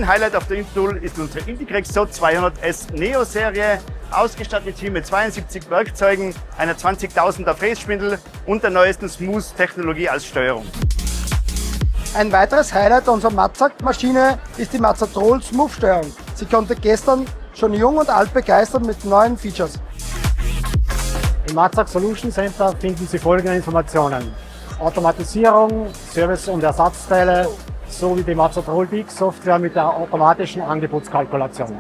Ein Highlight auf der Intertool ist unsere Integrex SO 200S Neo Serie, ausgestattet hier mit 72 Werkzeugen, einer 20.000er Frässpindel und der neuesten Smooth-Technologie als Steuerung. Ein weiteres Highlight unserer Matzak-Maschine ist die Mazzatrol Smooth-Steuerung. Sie konnte gestern schon jung und alt begeistern mit neuen Features. Im Matzak Solution Center finden Sie folgende Informationen: Automatisierung, Service- und Ersatzteile sowie die Mazzatrol Peak Software mit der automatischen Angebotskalkulation.